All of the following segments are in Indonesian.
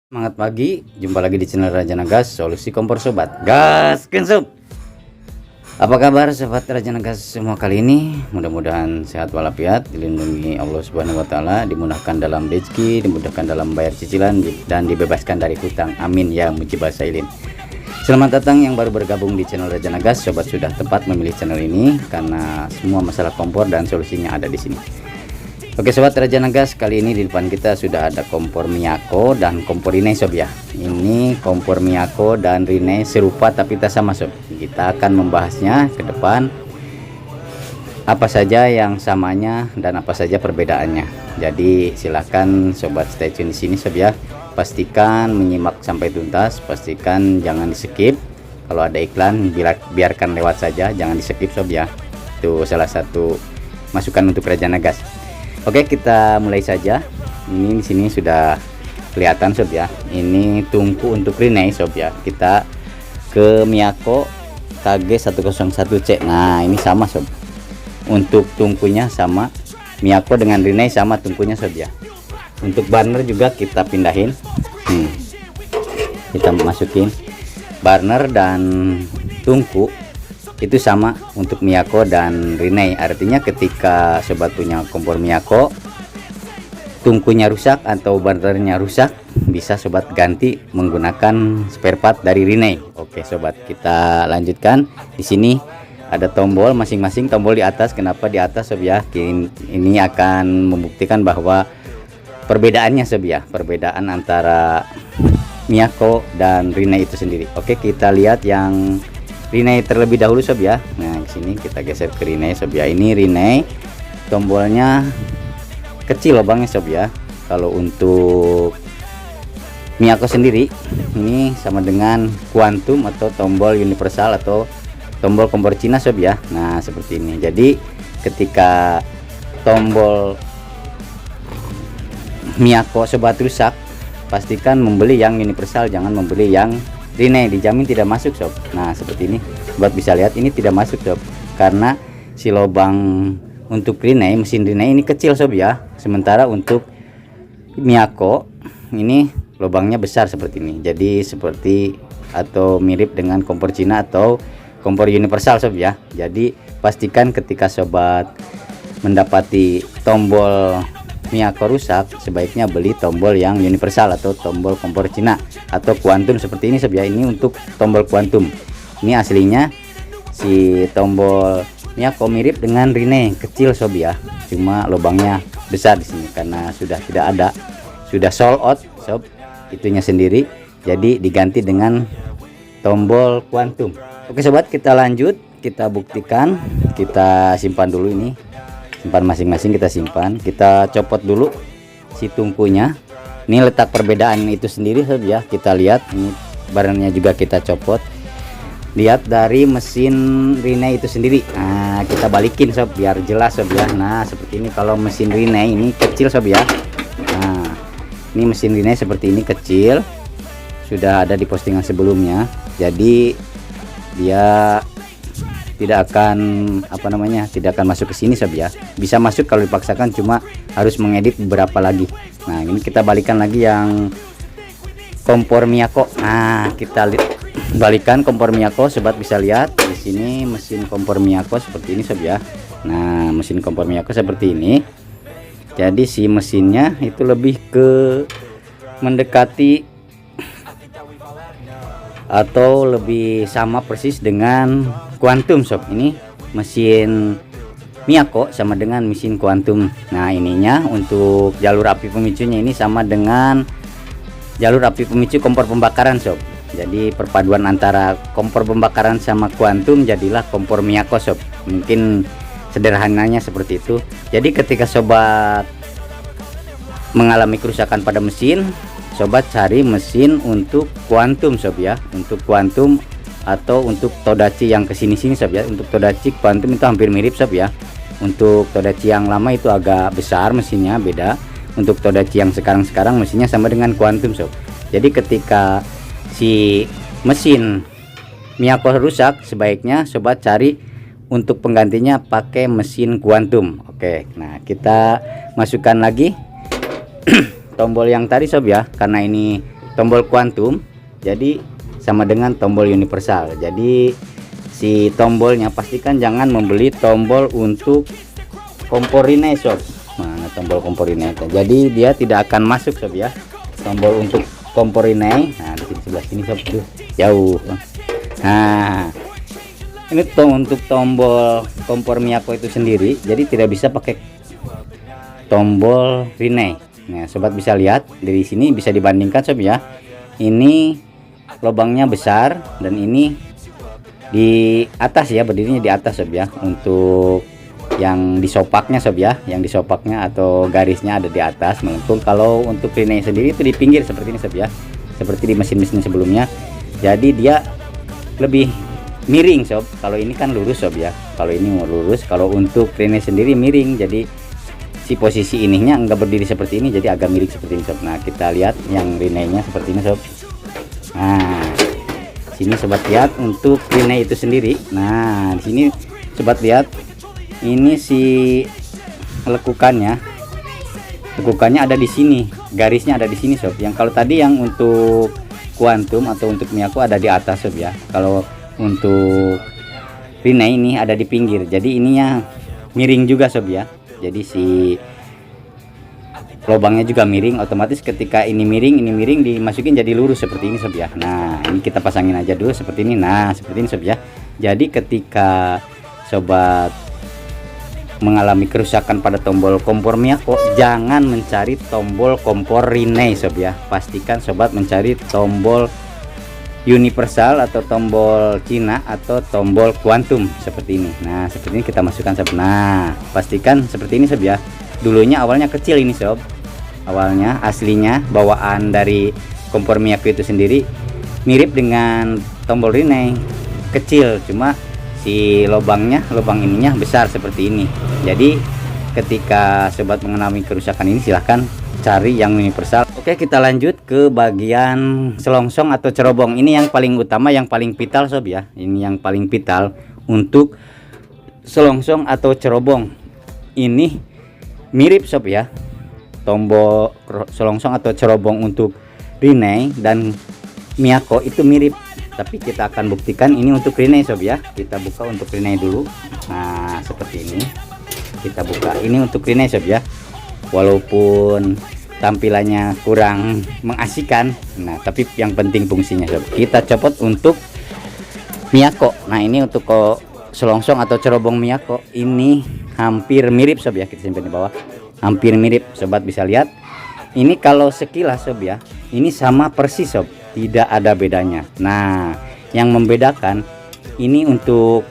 Semangat pagi, jumpa lagi di channel Rajana Gas, solusi kompor sobat. Gas, sob. Apa kabar sobat Rajana Gas semua kali ini? Mudah-mudahan sehat walafiat, dilindungi Allah Subhanahu wa taala, dimudahkan dalam rezeki, dimudahkan dalam bayar cicilan dan dibebaskan dari hutang. Amin ya mujibal sailin. Selamat datang yang baru bergabung di channel Rajana Gas. Sobat sudah tepat memilih channel ini karena semua masalah kompor dan solusinya ada di sini. Oke sobat Rajana Gas, kali ini di depan kita sudah ada kompor Miyako dan kompor Rinnai sob ya. Ini kompor Miyako dan Rinnai serupa tapi tak sama sob. Kita akan membahasnya ke depan, apa saja yang samanya dan apa saja perbedaannya. Jadi silahkan sobat stay tune di sini sob ya. Pastikan menyimak sampai tuntas, pastikan jangan di skip. Kalau ada iklan biarkan lewat saja, jangan di skip sob ya. Itu salah satu masukan untuk Rajana Gas. Oke, kita mulai saja. Ini di sini sudah kelihatan sob ya. Ini tungku untuk Rinnai sob ya. Kita ke Miyako KG101C. Nah, ini sama sob. Untuk tungkunya sama, Miyako dengan Rinnai sama tungkunya sob ya. Untuk burner juga kita pindahin. Kita masukin burner dan tungku itu sama untuk Miyako dan Rinnai. Artinya ketika sobat punya kompor Miyako, tungkunya rusak atau burnernya rusak, bisa sobat ganti menggunakan spare part dari Rinnai. Oke sobat, kita lanjutkan. Di sini ada tombol masing-masing, tombol di atas. Kenapa di atas sob ya? Ini akan membuktikan bahwa perbedaannya sob ya, perbedaan antara Miyako dan Rinnai itu sendiri. Oke, kita lihat yang Rinnai terlebih dahulu sob ya. Nah, di sini kita geser ke Rinnai sob ya. Ini Rinnai tombolnya kecil lubangnya sob ya. Kalau untuk Miyako sendiri ini sama dengan Quantum atau tombol universal atau tombol kompor Cina sob ya. Nah, seperti ini. Jadi ketika tombol Miyako sobat rusak, pastikan membeli yang universal, jangan membeli yang Rinnai, dijamin tidak masuk sob. Nah, seperti ini buat bisa lihat ini tidak masuk sob, karena si lubang untuk Rinnai, mesin Rinnai ini kecil sob ya. Sementara untuk Miyako ini lubangnya besar seperti ini. Jadi seperti atau mirip dengan kompor Cina atau kompor universal sob ya. Jadi pastikan ketika sobat mendapati tombol Miyako rusak, sebaiknya beli tombol yang universal atau tombol kompor Cina atau Quantum seperti ini sob ya. Ini untuk tombol Quantum. Ini aslinya si tombol Miyako mirip dengan Rinnai, kecil sob ya. Cuma lubangnya besar di sini karena sudah tidak ada, sudah sold out sob itunya sendiri. Jadi diganti dengan tombol Quantum. Oke sobat, kita lanjut, kita buktikan. Kita simpan dulu ini. Simpan masing-masing, kita simpan, kita copot dulu si tungkunya. Ini letak perbedaan itu sendiri sob ya. Kita lihat ini barangnya juga kita copot. Lihat dari mesin Rinnai itu sendiri. Nah, kita balikin sob biar jelas sob ya. Nah, seperti ini. Kalau mesin Rinnai ini kecil sob ya. Nah, ini mesin Rinnai seperti ini kecil. Sudah ada di postingan sebelumnya. Jadi dia tidak akan tidak akan masuk ke sini sob ya. Bisa masuk kalau dipaksakan, cuma harus mengedit beberapa lagi. Nah, ini kita balikan lagi yang kompor Miyako. Nah, kita balikan kompor Miyako, sobat bisa lihat di sini mesin kompor Miyako seperti ini sob ya. Nah, mesin kompor Miyako seperti ini. Jadi si mesinnya itu lebih ke mendekati atau lebih sama persis dengan Quantum sob. Ini mesin Miyako sama dengan mesin Quantum. Nah, ininya untuk jalur api pemicunya ini sama dengan jalur api pemicu kompor pembakaran sob. Jadi perpaduan antara kompor pembakaran sama Quantum jadilah kompor Miyako sob. Mungkin sederhananya seperti itu. Jadi ketika sobat mengalami kerusakan pada mesin, sobat cari mesin untuk Quantum sob ya. Untuk Quantum atau untuk Todachi yang kesini-sini sob ya. Untuk Todachi Quantum itu hampir mirip sob ya. Untuk Todachi yang lama itu agak besar mesinnya, beda. Untuk Todachi yang sekarang mesinnya sama dengan Quantum sob. Jadi ketika si mesin Miyako rusak, sebaiknya sobat cari untuk penggantinya pakai mesin Quantum. Oke, nah kita masukkan lagi tombol yang tadi sob ya, karena ini tombol kuantum, jadi sama dengan tombol universal. Jadi si tombolnya pastikan jangan membeli tombol untuk kompor Rinnai sob. Mana tombol kompor Rinnai? Jadi dia tidak akan masuk sob ya, tombol untuk kompor Rinnai. Nah di sini sebelah sini sob, tuh jauh. Nah ini untuk tombol kompor Miyako itu sendiri, jadi tidak bisa pakai tombol Rinnai. Nah sobat bisa lihat dari sini, bisa dibandingkan sob ya, ini lubangnya besar dan ini di atas ya, berdirinya di atas sob ya. Untuk yang disopaknya sob ya, yang disopaknya atau garisnya ada di atas melengkung. Kalau untuk Rinnai sendiri itu di pinggir seperti ini sob ya, seperti di mesin-mesin sebelumnya. Jadi dia lebih miring sob. Kalau ini kan lurus sob ya, kalau ini mau lurus. Kalau untuk Rinnai sendiri miring, jadi si posisi ininya enggak berdiri seperti ini, jadi agak miring seperti ini sob. Nah kita lihat yang Rinnai-nya seperti ini sob. Nah sini sobat lihat untuk Rinnai itu sendiri. Nah di sini sobat lihat, ini si lekukannya ada di sini, garisnya ada di sini sob. Yang kalau tadi yang untuk kuantum atau untuk Miyako ada di atas sob ya, kalau untuk Rinnai ini ada di pinggir, jadi ininya miring juga sob ya. Jadi si lubangnya juga miring, otomatis ketika ini miring dimasukin jadi lurus seperti ini sob ya. Nah ini kita pasangin aja dulu seperti ini. Nah seperti ini sob ya. Jadi ketika sobat mengalami kerusakan pada tombol kompor Miyako, jangan mencari tombol kompor Rinnai sob ya. Pastikan sobat mencari tombol universal atau tombol Cina atau tombol kuantum seperti ini. Nah seperti ini kita masukkan sob. Nah pastikan seperti ini sob ya. Dulunya awalnya kecil ini sob, awalnya aslinya bawaan dari kompor Miyako itu sendiri mirip dengan tombol Rinnai, kecil, cuma si lubang ininya besar seperti ini. Jadi ketika sobat mengalami kerusakan ini silahkan cari yang universal. Oke kita lanjut ke bagian selongsong atau cerobong. Ini yang paling utama, yang paling vital sob ya. Ini yang paling vital untuk selongsong atau cerobong. Ini mirip sob ya, tombol selongsong atau cerobong untuk Rinnai dan Miyako itu mirip, tapi kita akan buktikan ini untuk Rinnai sob ya. Kita buka untuk Rinnai dulu. Nah seperti ini kita buka, ini untuk Rinnai sob ya. Walaupun tampilannya kurang mengasihkan, nah tapi yang penting fungsinya sob. Kita copot untuk Miyako. Nah ini untuk selongsong atau cerobong Miyako ini hampir mirip sob ya. Kita simpan di bawah, hampir mirip, sobat bisa lihat. Ini kalau sekilas sob ya, ini sama persis sob, tidak ada bedanya. Nah yang membedakan ini untuk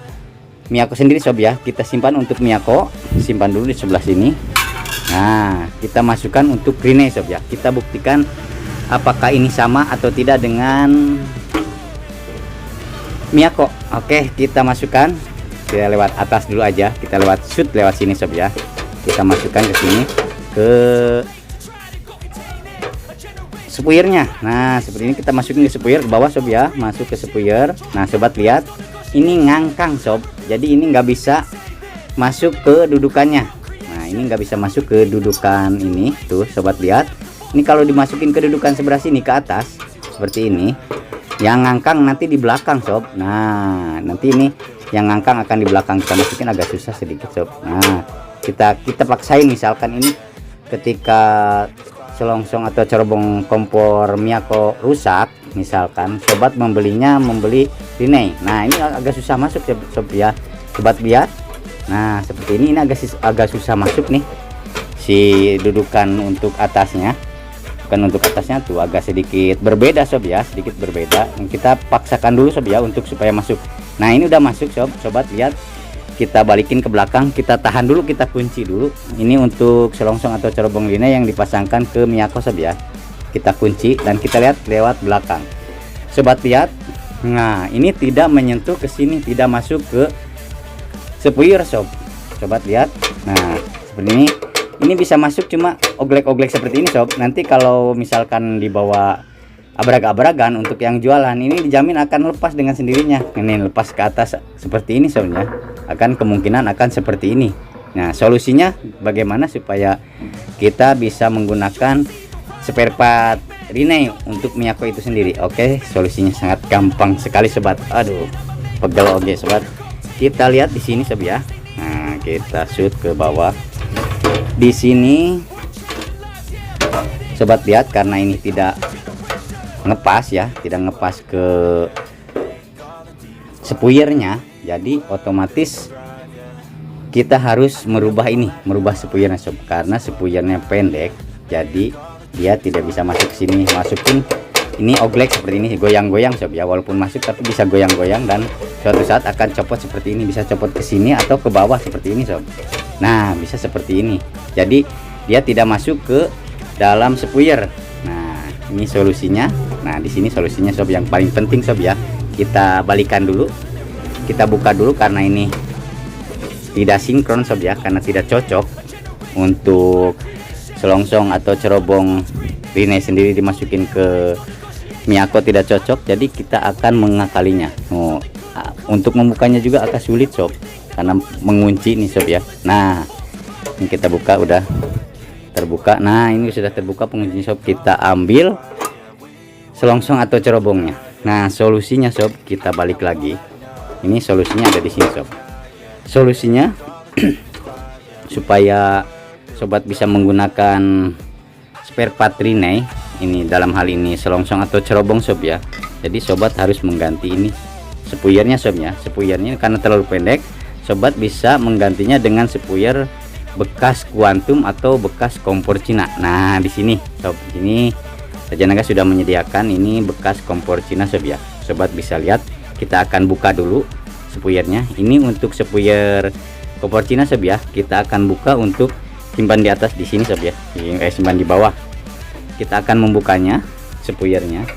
Miyako sendiri sob ya. Kita simpan untuk Miyako, simpan dulu di sebelah sini. Nah kita masukkan untuk Rinnai sob ya. Kita buktikan apakah ini sama atau tidak dengan Miyako. Oke kita masukkan, kita lewat atas dulu aja, kita lewat shoot lewat sini sob ya. Kita masukkan ke sini, ke spuirnya. Nah seperti ini kita masukin ke spuir ke bawah sob ya, masuk ke spuir. Nah sobat lihat ini ngangkang sob, jadi ini nggak bisa masuk ke dudukannya. Nah ini nggak bisa masuk ke dudukan ini tuh sobat lihat. Ini kalau dimasukin ke dudukan sebelah sini ke atas seperti ini, yang ngangkang nanti di belakang sob. Nah nanti ini yang ngangkang akan di belakang, kita masukin agak susah sedikit sob. Nah kita paksain, misalkan ini ketika selongsong atau cerobong kompor Miyako rusak, misalkan sobat membeli Rinnai. Nah ini agak susah masuk sob ya, sobat lihat. Nah seperti ini agak susah masuk nih si dudukan untuk atasnya. Bukan untuk atasnya tuh agak sedikit berbeda sob ya, sedikit berbeda. Kita paksakan dulu sob ya untuk supaya masuk. Nah ini udah masuk sob, sobat lihat. Kita balikin ke belakang, kita tahan dulu, kita kunci dulu. Ini untuk selongsong atau cerobong Rinnai yang dipasangkan ke Miyako sob ya. Kita kunci dan kita lihat lewat belakang. Sobat lihat, nah ini tidak menyentuh ke sini, tidak masuk ke spuir sob. Sobat lihat, nah seperti ini bisa masuk, cuma oglek-oglek seperti ini sob. Nanti kalau misalkan dibawa abrag-abragan untuk yang jualan, ini dijamin akan lepas dengan sendirinya. Ini lepas ke atas seperti ini sob ya, akan kemungkinan akan seperti ini. Nah solusinya bagaimana supaya kita bisa menggunakan spare part Rinnai untuk Miyako itu sendiri. Oke, solusinya sangat gampang sekali sobat. Aduh, pegel oke sobat. Kita lihat di sini sob ya. Nah, kita shoot ke bawah. Di sini sobat lihat, karena ini tidak ngepas ya, tidak ngepas ke spuyernya, jadi otomatis kita harus merubah spuyernya sob, karena spuyernya pendek, jadi dia tidak bisa masuk ke sini. Masukin ini oglek seperti ini, goyang-goyang sob ya, walaupun masuk tapi bisa goyang-goyang, dan suatu saat akan copot seperti ini, bisa copot ke sini atau ke bawah seperti ini sob. Nah, bisa seperti ini, jadi dia tidak masuk ke dalam spuyer. Nah, ini solusinya. Nah, di sini solusinya sob, yang paling penting sob ya, kita balikan dulu, kita buka dulu, karena ini tidak sinkron sob ya, karena tidak cocok untuk selongsong atau cerobong Rinnai sendiri dimasukin ke Miyako, tidak cocok. Jadi kita akan mengakalinya. Untuk membukanya juga agak sulit sob, karena mengunci nih sob ya. Nah, ini kita buka, udah terbuka. Nah, ini sudah terbuka penguncinya sob. Kita ambil selongsong atau cerobongnya. Nah, solusinya sob, kita balik lagi. Ini solusinya ada di sini sob. Solusinya supaya sobat bisa menggunakan spare part Rinnai ini, dalam hal ini selongsong atau cerobong sob ya. Jadi sobat harus mengganti ini spuyernya sob ya. Spuyernya karena terlalu pendek, sobat bisa menggantinya dengan spuyer bekas kuantum atau bekas kompor Cina. Nah, di sini sob, ini Raja Naga sudah menyediakan ini bekas kompor Cina sob ya. Sobat bisa lihat, kita akan buka dulu spuyernya. Ini untuk spuyer kompor Cina sob ya. Kita akan buka untuk simpan di atas di sini sob ya. Simpan di bawah. Kita akan membukanya spuyernya.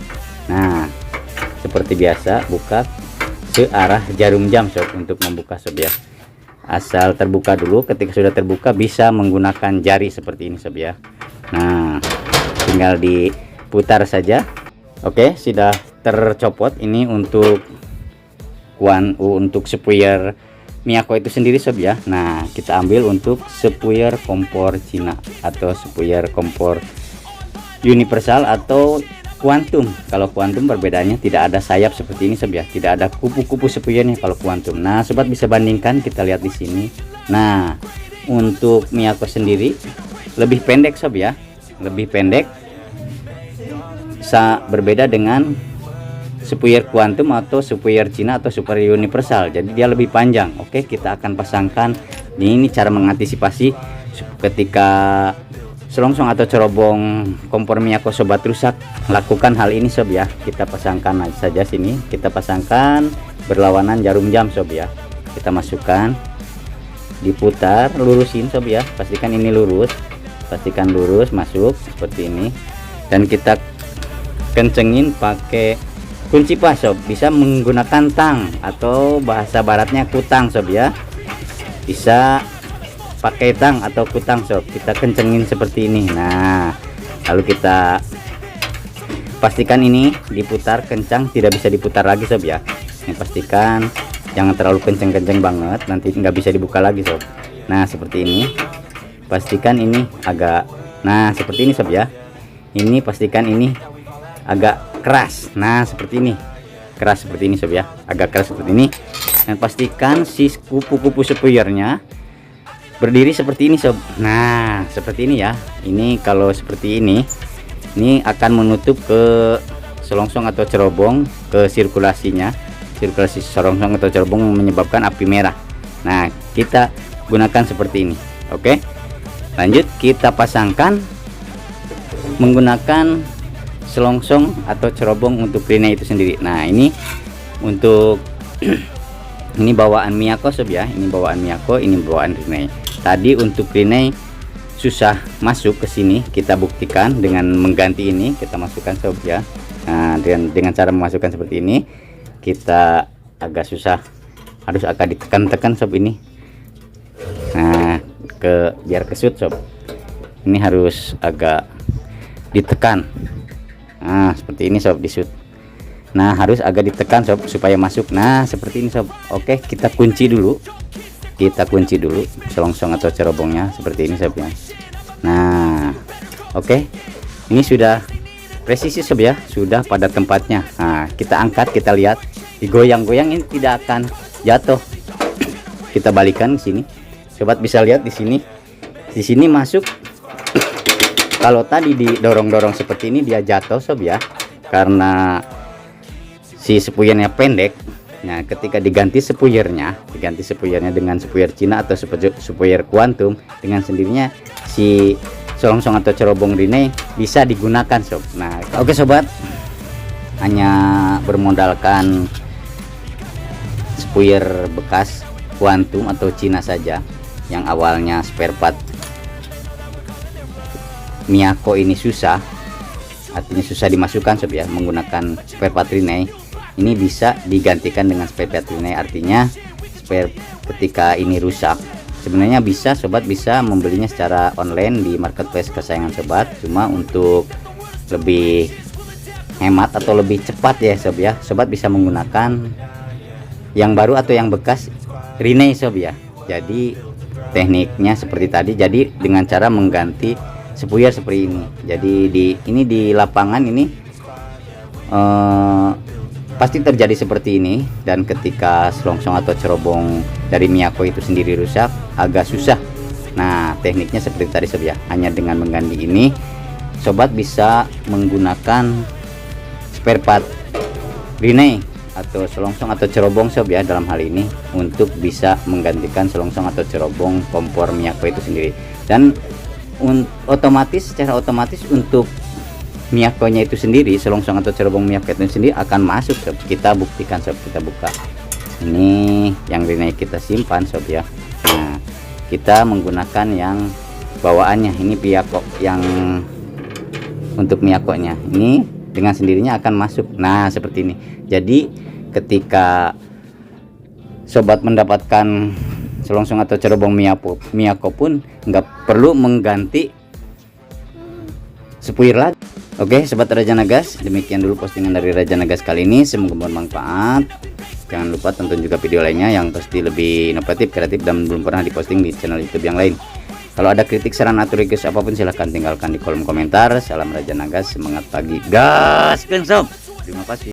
Nah, seperti biasa, buka ke arah jarum jam sob untuk membuka sob ya. Asal terbuka dulu. Ketika sudah terbuka bisa menggunakan jari seperti ini sob ya. Nah, tinggal diputar saja. Oke, sudah tercopot. Ini untuk untuk spuyer Miyako itu sendiri sob ya. Nah, kita ambil untuk spuyer kompor Cina atau spuyer kompor universal atau kuantum. Kalau kuantum perbedaannya tidak ada sayap seperti ini sob ya, tidak ada kupu-kupu spuyernya kalau kuantum. Nah, sobat bisa bandingkan, kita lihat di sini. Nah, untuk Miyako sendiri lebih pendek sob ya, lebih pendek, berbeda dengan spuyer kuantum atau spuyer Cina atau spuyer universal, jadi dia lebih panjang. Oke, kita akan pasangkan. Ini cara mengantisipasi ketika selongsong atau cerobong kompor Miyako sobat rusak. Lakukan hal ini sob ya. Kita pasangkan saja sini, kita pasangkan berlawanan jarum jam sob ya. Kita masukkan, diputar, lurusin sob ya. Pastikan ini lurus, pastikan lurus, masuk seperti ini. Dan kita kencengin pakai kunci pas sob. Bisa menggunakan tang atau bahasa baratnya kutang sob ya. Bisa pakai tang atau kutang sob. Kita kencengin seperti ini. Nah, lalu kita pastikan ini diputar kencang, tidak bisa diputar lagi sob ya. Ini pastikan jangan terlalu kenceng-kenceng banget, nanti nggak bisa dibuka lagi sob. Nah, seperti ini. Pastikan ini agak, nah seperti ini sob ya. Ini pastikan ini agak keras. Nah, seperti ini, keras seperti ini sob ya, agak keras seperti ini. Dan pastikan si kupu-kupu spuyernya berdiri seperti ini sob. Nah, seperti ini ya. Ini kalau seperti ini akan menutup ke selongsong atau cerobong, ke sirkulasinya, sirkulasi selongsong atau cerobong menyebabkan api merah. Nah, kita gunakan seperti ini. Oke, lanjut kita pasangkan menggunakan selongsong atau cerobong untuk Rinnai itu sendiri. Nah, ini untuk ini bawaan Miyako sob ya. Ini bawaan Miyako, ini bawaan Rinnai. Tadi untuk Rinnai susah masuk ke sini, kita buktikan dengan mengganti ini. Kita masukkan sob ya. Nah, dengan cara memasukkan seperti ini, kita agak susah, harus agak ditekan-tekan sob ini. Nah, biar kesut sob, ini harus agak ditekan. Nah, seperti ini sob, disut. Nah, harus agak ditekan sob supaya masuk. Nah, seperti ini sob. Oke, kita kunci dulu. Kita kunci dulu selongsong atau cerobongnya seperti ini sob ya. Nah, oke, ini sudah presisi sob ya, sudah pada tempatnya. Nah, kita angkat, kita lihat, digoyang-goyang ini tidak akan jatuh. Kita balikan ke sini, sobat bisa lihat di sini. Di sini masuk. Kalau tadi didorong-dorong seperti ini dia jatuh sob ya, karena si sepuyernya pendek. Nah, ketika diganti sepuyernya dengan sepuyer Cina atau sepuyer kuantum, dengan sendirinya si selongsong atau cerobong Rene bisa digunakan sob. Nah, oke sobat, hanya bermodalkan sepuyer bekas kuantum atau Cina saja yang awalnya spare part Miyako ini susah, artinya susah dimasukkan sob ya, menggunakan spare part Rene ini bisa digantikan dengan spare part Rene. Artinya spare ketika ini rusak, sebenarnya bisa sobat bisa membelinya secara online di marketplace kesayangan sobat, cuma untuk lebih hemat atau lebih cepat ya sob ya, sobat bisa menggunakan yang baru atau yang bekas Rene sob ya. Jadi tekniknya seperti tadi, jadi dengan cara mengganti sepuyer seperti ini. Jadi di lapangan ini pasti terjadi seperti ini, dan ketika selongsong atau cerobong dari Miyako itu sendiri rusak agak susah. Nah, tekniknya seperti tadi sob ya, hanya dengan mengganti ini sobat bisa menggunakan spare part Rene atau selongsong atau cerobong sob ya, dalam hal ini untuk bisa menggantikan selongsong atau cerobong kompor Miyako itu sendiri. Dan secara otomatis untuk Miyakonya itu sendiri, selongsong atau cerobong Miyako itu sendiri akan masuk sob. Kita buktikan sob, kita buka ini yang Rene kita simpan sob ya. Nah, kita menggunakan yang bawaannya ini Miyako, yang untuk Miyakonya ini dengan sendirinya akan masuk. Nah, seperti ini. Jadi ketika sobat mendapatkan selongsong atau cerobong Miyako pun nggak perlu mengganti sepuyer lagi. Oke sobat Raja Nagas, demikian dulu postingan dari Raja Nagas kali ini, semoga bermanfaat. Jangan lupa tonton juga video lainnya yang pasti lebih inovatif, kreatif, dan belum pernah diposting di channel YouTube yang lain. Kalau ada kritik, saran, atau request apapun silahkan tinggalkan di kolom komentar. Salam Raja Nagas, semangat pagi, gas sob. Terima kasih.